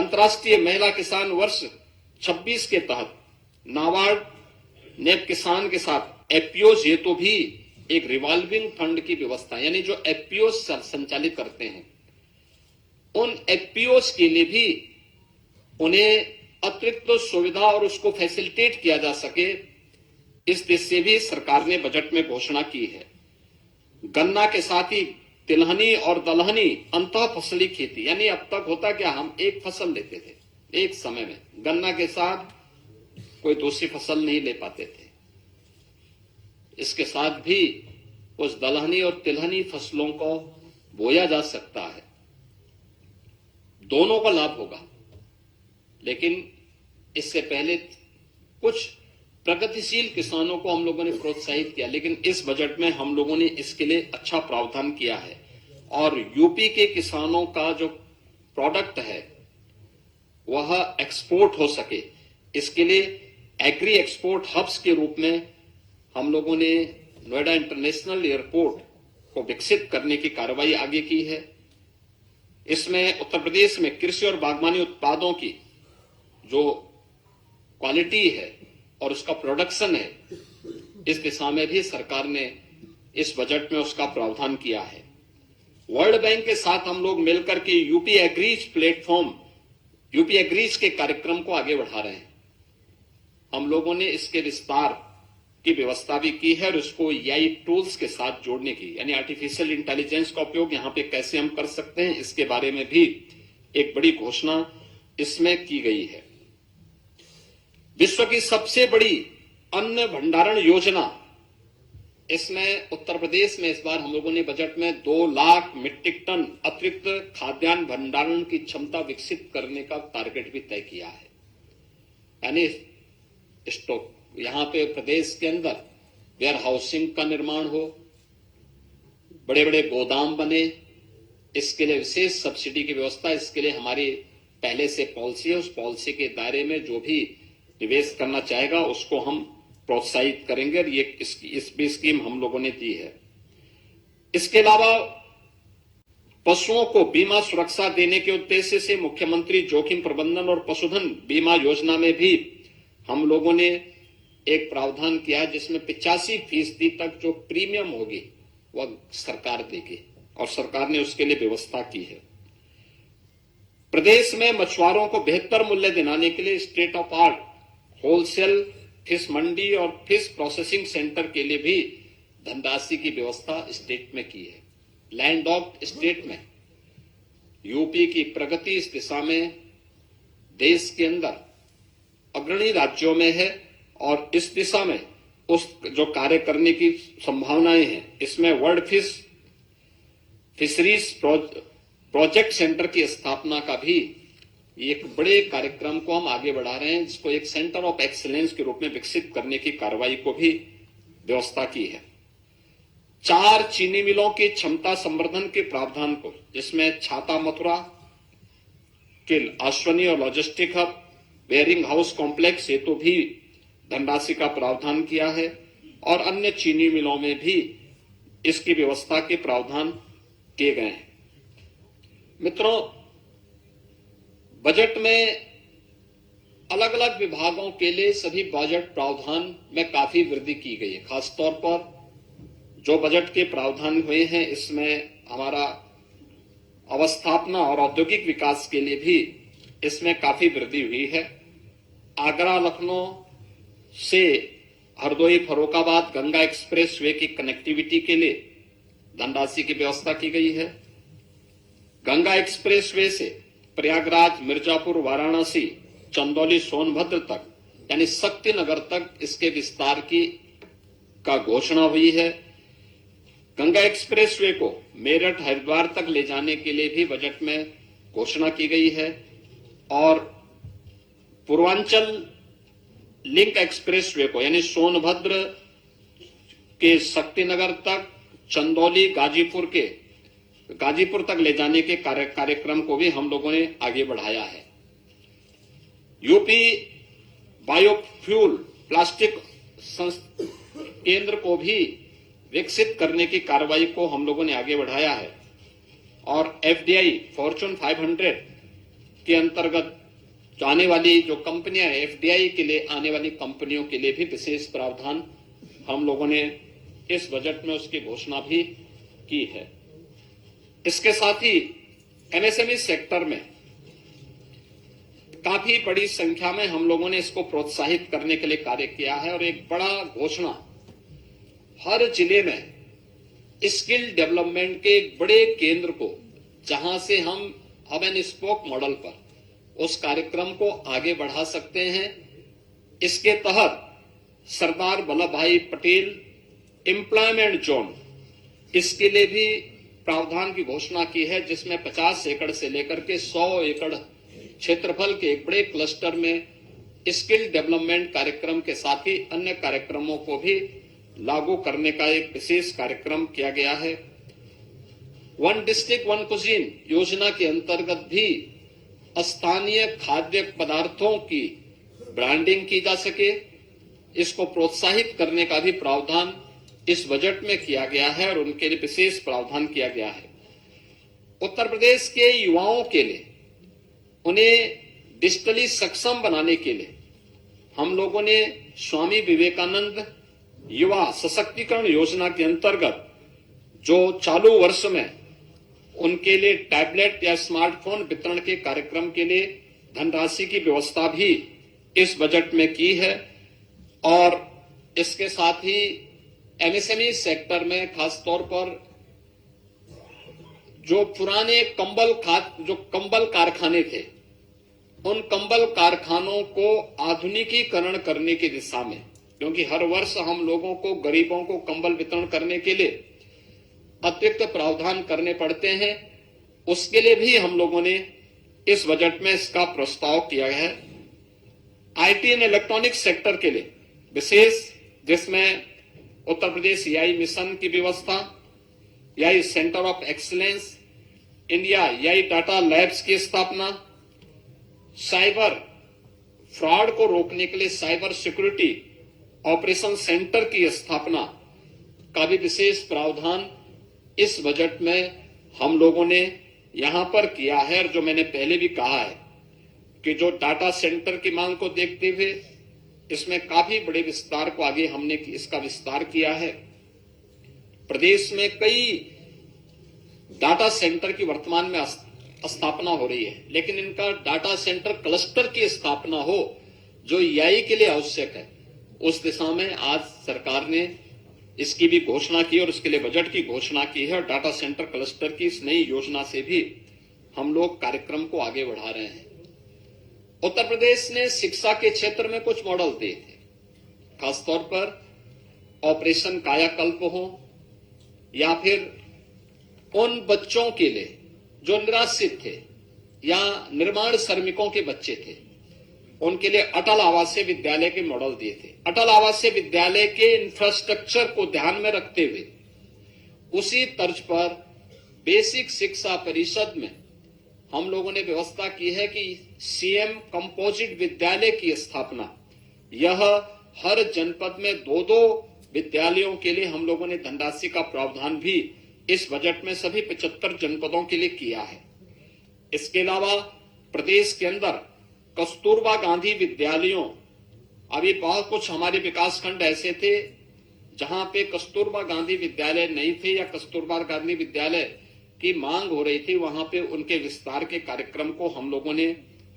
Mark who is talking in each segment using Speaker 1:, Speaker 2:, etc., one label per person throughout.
Speaker 1: अंतर्राष्ट्रीय महिला किसान वर्ष 26 के तहत नाबार्ड ने किसान के साथ एफपीओ हेतु भी एक रिवॉल्विंग फंड की व्यवस्था, यानी जो एफपीओ संचालित करते हैं उन एफपीओ के लिए भी उन्हें अतिरिक्त सुविधा और उसको फैसिलिटेट किया जा सके, इस दिशा से भी सरकार ने बजट में घोषणा की है। गन्ना के साथ ही तिलहनी और दलहनी अंतः फसली खेती, यानी अब तक होता क्या, हम एक फसल लेते थे एक समय में, गन्ना के साथ कोई दूसरी फसल नहीं ले पाते थे। इसके साथ भी उस दलहनी और तिलहनी फसलों को बोया जा सकता है, दोनों का लाभ होगा। लेकिन इससे पहले कुछ प्रगतिशील किसानों को हम लोगों ने प्रोत्साहित किया, लेकिन इस बजट में हम लोगों ने इसके लिए अच्छा प्रावधान किया है और यूपी के किसानों का जो प्रोडक्ट है वह एक्सपोर्ट हो सके, इसके लिए एग्री एक्सपोर्ट हब्स के रूप में हम लोगों ने नोएडा इंटरनेशनल एयरपोर्ट को विकसित करने की कार्रवाई आगे की है। इसमें उत्तर प्रदेश में कृषि और बागवानी उत्पादों की जो क्वालिटी है और उसका प्रोडक्शन है, इस दिशा में भी सरकार ने इस बजट में उसका प्रावधान किया है। वर्ल्ड बैंक के साथ हम लोग मिलकर के UP agrees platform, UP agrees के कार्यक्रम को आगे बढ़ा रहे हैं। हम लोगों ने इसके विस्तार की व्यवस्था भी की है और उसको एआई टूल्स के साथ जोड़ने की, यानी आर्टिफिशियल इंटेलिजेंस का उपयोग यहां पे कैसे हम कर सकते हैं, इसके बारे में भी एक बड़ी घोषणा इसमें की गई है। विश्व की सबसे बड़ी अन्न भंडारण योजना, इसमें उत्तर प्रदेश में इस बार हम लोगों ने बजट में 2 लाख मीट्रिक टन अतिरिक्त खाद्यान्न भंडारण की क्षमता विकसित करने का टारगेट भी तय किया है। यानी स्टॉक, यहां पे प्रदेश के अंदर वेयर हाउसिंग का निर्माण हो, बड़े बड़े गोदाम बने, इसके लिए विशेष सब्सिडी की व्यवस्था, इसके लिए हमारी पहले से पॉलिसी है, उस पॉलिसी के दायरे में जो भी निवेश करना चाहेगा उसको हम प्रोत्साहित करेंगे और ये इस भी स्कीम हम लोगों ने दी है। इसके अलावा पशुओं को बीमा सुरक्षा देने के उद्देश्य से मुख्यमंत्री जोखिम प्रबंधन और पशुधन बीमा योजना में भी हम लोगों ने एक प्रावधान किया है, जिसमें 85% तक जो प्रीमियम होगी वह सरकार देगी और सरकार ने उसके लिए व्यवस्था की है। प्रदेश में मछुआरों को बेहतर मूल्य दिलाने के लिए state of art wholesale fish मंडी और फिश प्रोसेसिंग सेंटर के लिए भी धनराशि की व्यवस्था स्टेट में की है। लैंड ऑफ स्टेट में यूपी की प्रगति इस दिशा में देश के अंदर अग्रणी राज्यों में है और इस दिशा में उस जो कार्य करने की संभावनाएं हैं, इसमें वर्ल्ड फिशरीज प्रोजेक्ट सेंटर की स्थापना का भी एक बड़े कार्यक्रम को हम आगे बढ़ा रहे हैं, जिसको एक सेंटर ऑफ एक्सीलेंस के रूप में विकसित करने की कार्रवाई को भी व्यवस्था की है। 4 चीनी मिलों की क्षमता संवर्धन के प्रावधान को, जिसमें छाता मथुरा के अश्वनी और logistic hub wearing house complex हेतु भी धनराशि का प्रावधान किया है और अन्य चीनी मिलों में भी इसकी व्यवस्था के प्रावधान किए गए हैं। मित्रों, बजट में अलग अलग विभागों के लिए सभी बजट प्रावधान में काफी वृद्धि की गई है। खासतौर पर जो बजट के प्रावधान हुए हैं, इसमें हमारा अवस्थापना और औद्योगिक विकास के लिए भी इसमें काफी वृद्धि हुई है। आगरा लखनऊ से हरदोई फर्रुखाबाद गंगा एक्सप्रेस वे की कनेक्टिविटी के लिए धनराशि की व्यवस्था की गई है। गंगा एक्सप्रेस वे से प्रयागराज, मिर्जापुर, वाराणसी, चंदौली, सोनभद्र तक यानी शक्तिनगर तक इसके विस्तार की का घोषणा हुई है। गंगा एक्सप्रेस वे को मेरठ, हरिद्वार तक ले जाने के लिए भी बजट में घोषणा की गई है और पूर्वांचल लिंक एक्सप्रेस वे को यानी सोनभद्र के शक्तिनगर तक, चंदौली, गाजीपुर तक ले जाने के कार्यक्रम को भी हम लोगों ने आगे बढ़ाया है। यूपी बायोफ्यूल प्लास्टिक केंद्र को भी विकसित करने की कार्रवाई को हम लोगों ने आगे बढ़ाया है और एफडीआई फॉर्च्यून 500 के अंतर्गत जो आने वाली जो कंपनियां एफडीआई के लिए आने वाली कंपनियों के लिए भी विशेष प्रावधान हम लोगों ने इस बजट में उसकी घोषणा भी की है। इसके साथ ही एमएसएमई सेक्टर में काफी बड़ी संख्या में हम लोगों ने इसको प्रोत्साहित करने के लिए कार्य किया है और एक बड़ा घोषणा हर जिले में स्किल डेवलपमेंट के एक बड़े केंद्र को, जहां से हम हब एंड स्पोक मॉडल पर उस कार्यक्रम को आगे बढ़ा सकते हैं। इसके तहत सरदार वल्लभ भाई पटेल एम्प्लॉयमेंट जोन, इसके लिए भी प्रावधान की घोषणा की है, जिसमें 50 एकड़ से लेकर के 100 एकड़ क्षेत्रफल के एक बड़े क्लस्टर में स्किल डेवलपमेंट कार्यक्रम के साथ ही अन्य कार्यक्रमों को भी लागू करने का एक विशेष कार्यक्रम किया गया है। वन डिस्ट्रिक्ट वन कुजीन योजना के अंतर्गत भी स्थानीय खाद्य पदार्थों की ब्रांडिंग की जा सके, इसको प्रोत्साहित करने का भी प्रावधान इस बजट में किया गया है और उनके लिए विशेष प्रावधान किया गया है। उत्तर प्रदेश के युवाओं के लिए उन्हें डिजिटली सक्षम बनाने के लिए हम लोगों ने स्वामी विवेकानंद युवा सशक्तिकरण योजना के अंतर्गत जो चालू वर्ष में उनके लिए टैबलेट या स्मार्टफोन वितरण के कार्यक्रम के लिए धनराशि की व्यवस्था भी इस बजट में की है। और इसके साथ ही एमएसएमई सेक्टर में खासतौर पर जो पुराने कंबल कारखाने थे, उन कंबल कारखानों को आधुनिकीकरण करने की दिशा में, क्योंकि हर वर्ष हम लोगों को, गरीबों को कंबल वितरण करने के लिए अतिरिक्त प्रावधान करने पड़ते हैं, उसके लिए भी हम लोगों ने इस बजट में इसका प्रस्ताव किया है। आईटी एंड इलेक्ट्रॉनिक सेक्टर के लिए विशेष, जिसमें उत्तर प्रदेश एआई मिशन की व्यवस्था, AI centre of excellence, India AI data labs की स्थापना, साइबर फ्रॉड को रोकने के लिए साइबर सिक्योरिटी ऑपरेशन सेंटर की स्थापना का भी विशेष प्रावधान इस बजट में हम लोगों ने यहां पर किया है। और जो मैंने पहले भी कहा है कि जो डाटा सेंटर की मांग को देखते हुए इसमें काफी बड़े विस्तार को आगे हमने इसका विस्तार किया है। प्रदेश में कई डाटा सेंटर की वर्तमान में स्थापना हो रही है, लेकिन इनका डाटा सेंटर क्लस्टर की स्थापना हो जो एआई के लिए आवश्यक है, उस दिशा में आज सरकार ने इसकी भी घोषणा की और इसके लिए बजट की घोषणा की है। और डाटा सेंटर क्लस्टर की इस नई योजना से भी हम लोग कार्यक्रम को आगे बढ़ा रहे हैं। उत्तर प्रदेश ने शिक्षा के क्षेत्र में कुछ मॉडल दिए थे, खासतौर पर ऑपरेशन कायाकल्प हो या फिर उन बच्चों के लिए जो निराश्रित थे या निर्माण श्रमिकों के बच्चे थे, उनके लिए अटल आवासीय विद्यालय के मॉडल दिए थे। अटल आवासीय विद्यालय के इंफ्रास्ट्रक्चर को ध्यान में रखते हुए उसी तर्ज पर बेसिक शिक्षा परिषद में हम लोगों ने व्यवस्था की है कि सीएम कंपोजिट विद्यालय की स्थापना, यह हर जनपद में 2-2 विद्यालयों के लिए हम लोगों ने धनराशि का प्रावधान भी इस बजट में सभी 75 जनपदों के लिए किया है। इसके अलावा प्रदेश के अंदर कस्तूरबा गांधी विद्यालयों, अभी बहुत कुछ हमारे विकास खंड ऐसे थे जहां पे कस्तूरबा गांधी विद्यालय नहीं थे या कस्तूरबा गांधी विद्यालय की मांग हो रही थी, वहां पे उनके विस्तार के कार्यक्रम को हम लोगों ने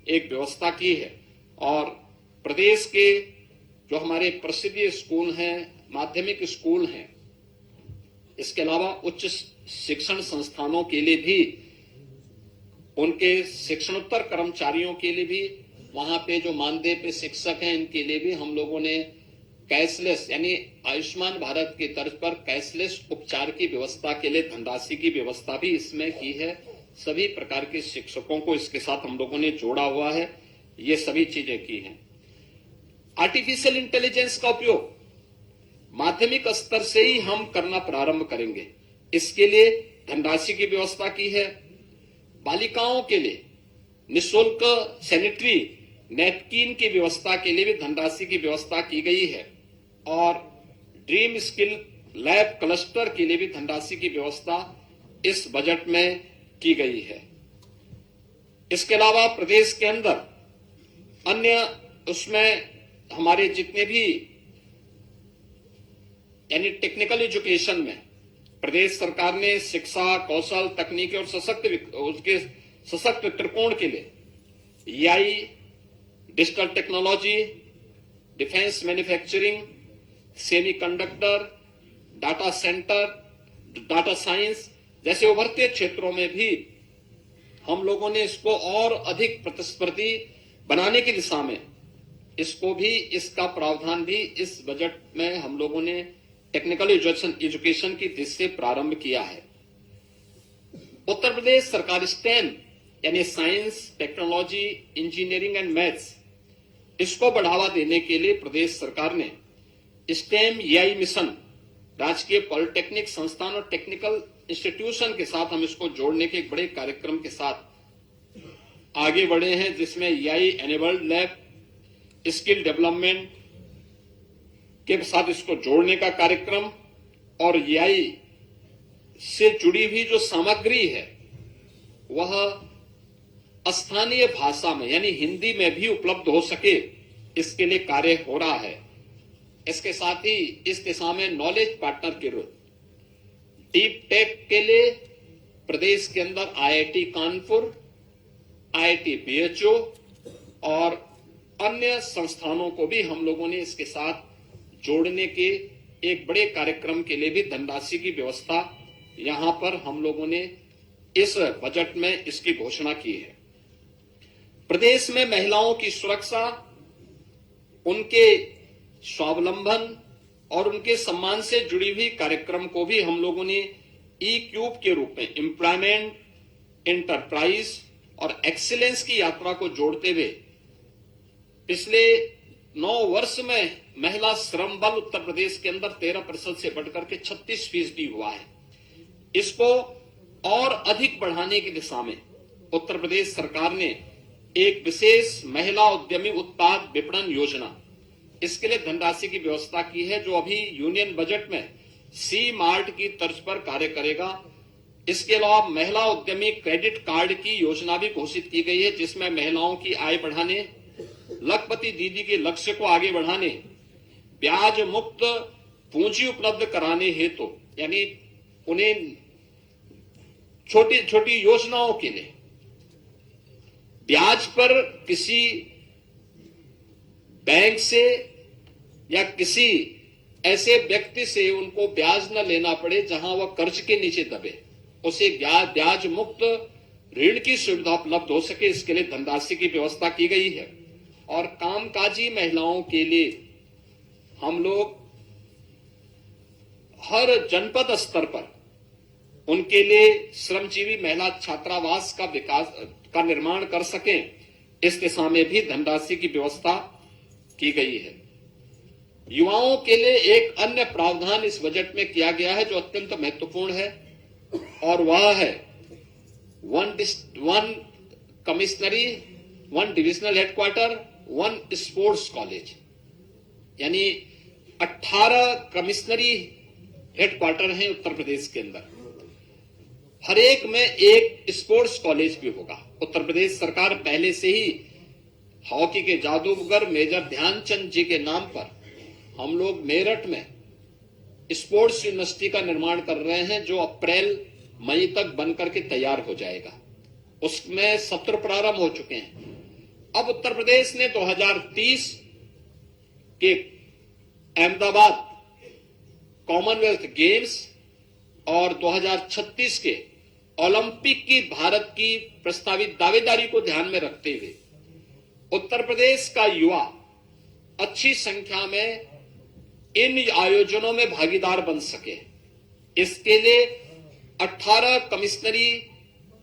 Speaker 1: एक व्यवस्था की है। और प्रदेश के जो हमारे प्रसिद्ध स्कूल हैं, माध्यमिक स्कूल हैं, इसके अलावा उच्च शिक्षण संस्थानों के लिए भी, उनके शिक्षणोत्तर कर्मचारियों के लिए भी, वहां पे जो मानदेय पे शिक्षक हैं, इनके लिए भी हम लोगों ने कैशलेस यानी आयुष्मान भारत की तर्ज पर कैशलेस उपचार की व्यवस्था के लिए धनराशि की व्यवस्था भी इसमें की है। सभी प्रकार के शिक्षकों को इसके साथ हम लोगों ने जोड़ा हुआ है, ये सभी चीजें की हैं। आर्टिफिशियल इंटेलिजेंस का उपयोग माध्यमिक स्तर से ही हम करना प्रारंभ करेंगे, इसके लिए धनराशि की व्यवस्था की है। बालिकाओं के लिए निःशुल्क सैनिटरी नैपकिन की व्यवस्था के लिए भी धनराशि की व्यवस्था की गई है और ड्रीम स्किल लैब क्लस्टर के लिए भी धनराशि की व्यवस्था इस बजट में की गई है। इसके अलावा प्रदेश के अंदर अन्य उसमें हमारे जितने भी यानी टेक्निकल एजुकेशन में प्रदेश सरकार ने शिक्षा, कौशल, तकनीकी और सशक्त त्रिकोण के लिए AI, digital technology, defence manufacturing, semiconductor, data centre, data science जैसे उभरते क्षेत्रों में भी हम लोगों ने इसको और अधिक प्रतिस्पर्धी बनाने की दिशा में इसका प्रावधान भी इस बजट में हम लोगों ने टेक्निकल एजुकेशन की दृष्टि से प्रारंभ किया है। उत्तर प्रदेश सरकार स्टेम यानी science, technology, engineering and maths इसको बढ़ावा देने के लिए प्रदेश सरकार ने स्टेम एआई मिशन राजकीय पॉलिटेक्निक संस्थान और टेक्निकल इंस्टीट्यूशन के साथ हम इसको जोड़ने के एक बड़े कार्यक्रम के साथ आगे बढ़े हैं, जिसमें AI enabled lab, skill development के साथ इसको जोड़ने का कार्यक्रम और एआई से जुड़ी हुई जो सामग्री है वह स्थानीय भाषा में यानी हिंदी में भी उपलब्ध हो सके, इसके लिए कार्य हो रहा है। इसके साथ ही इस दिशा में नॉलेज पार्टनर के रूप डीप टेक के लिए प्रदेश के अंदर आईआईटी कानपुर, आईआईटी बीएचयू और अन्य संस्थानों को भी हम लोगों ने इसके साथ जोड़ने के एक बड़े कार्यक्रम के लिए भी धनराशि की व्यवस्था यहां पर हम लोगों ने इस बजट में इसकी घोषणा की है। प्रदेश में महिलाओं की सुरक्षा, उनके स्वावलंबन और उनके सम्मान से जुड़ी हुई कार्यक्रम को भी हम लोगों ने ई क्यूब के रूप में एम्प्लॉयमेंट, एंटरप्राइज और एक्सीलेंस की यात्रा को जोड़ते हुए पिछले 9 वर्ष में महिला श्रम बल उत्तर प्रदेश के अंदर 13% से बढ़कर के 36% हुआ है। इसको और अधिक बढ़ाने की दिशा में उत्तर प्रदेश सरकार ने एक विशेष महिला उद्यमी उत्पाद विपणन योजना इसके लिए धनराशि की व्यवस्था की है, जो अभी यूनियन बजट में सी मार्ट की तर्ज पर कार्य करेगा। इसके अलावा महिला उद्यमी क्रेडिट कार्ड की योजना भी घोषित की गई है, जिसमें महिलाओं की आय बढ़ाने, लखपति दीदी के लक्ष्य को आगे बढ़ाने, ब्याज मुक्त पूंजी उपलब्ध कराने हेतु यानी उन्हें छोटी छोटी योजनाओं के लिए ब्याज पर किसी बैंक से या किसी ऐसे व्यक्ति से उनको ब्याज न लेना पड़े जहां वह कर्ज के नीचे दबे, उसे ब्याज मुक्त ऋण की सुविधा उपलब्ध हो सके, इसके लिए धनराशि की व्यवस्था की गई है। और कामकाजी महिलाओं के लिए हम लोग हर जनपद स्तर पर उनके लिए श्रमजीवी महिला छात्रावास का विकास का निर्माण कर सकें, इस दिशा में भी धनराशि की व्यवस्था की गई है। युवाओं के लिए एक अन्य प्रावधान इस बजट में किया गया है जो अत्यंत महत्वपूर्ण है, और वह है वन कमिश्नरी, one divisional headquarter, one sports college, यानी 18 कमिश्नरी हेडक्वार्टर हैं उत्तर प्रदेश के अंदर। हर एक में एक स्पोर्ट्स कॉलेज भी होगा। उत्तर प्रदेश सरकार पहले से ही हॉकी के जादूगर मेजर ध्यानचंद जी के नाम पर हम लोग मेरठ में स्पोर्ट्स यूनिवर्सिटी का निर्माण कर रहे हैं, जो अप्रैल मई तक बनकर के तैयार हो जाएगा। उसमें सत्र प्रारंभ हो चुके हैं। अब उत्तर प्रदेश ने 2030 के अहमदाबाद कॉमनवेल्थ गेम्स और 2036 के ओलंपिक की भारत की प्रस्तावित दावेदारी को ध्यान में रखते हुए उत्तर प्रदेश का युवा अच्छी संख्या में इन आयोजनों में भागीदार बन सके, इसके लिए 18 कमिश्नरी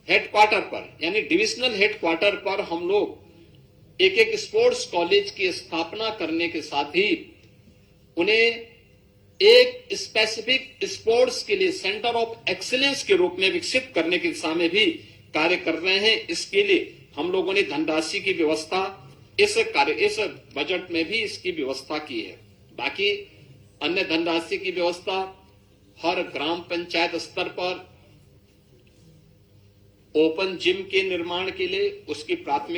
Speaker 1: हेडक्वार्टर पर यानी डिविजनल हेडक्वार्टर पर हम लोग एक एक स्पोर्ट्स कॉलेज की स्थापना करने के साथ ही उन्हें एक स्पेसिफिक स्पोर्ट्स के लिए सेंटर ऑफ एक्सीलेंस के रूप में विकसित करने की दिशा में भी कार्य कर रहे हैं। इसके लिए हम लोगों ने धनराशि की व्यवस्था इस बजट में भी इसकी व्यवस्था की है। बाकी अन्य धनराशि की व्यवस्था हर ग्राम पंचायत स्तर पर ओपन जिम के निर्माण के लिए उसकी प्राथमिक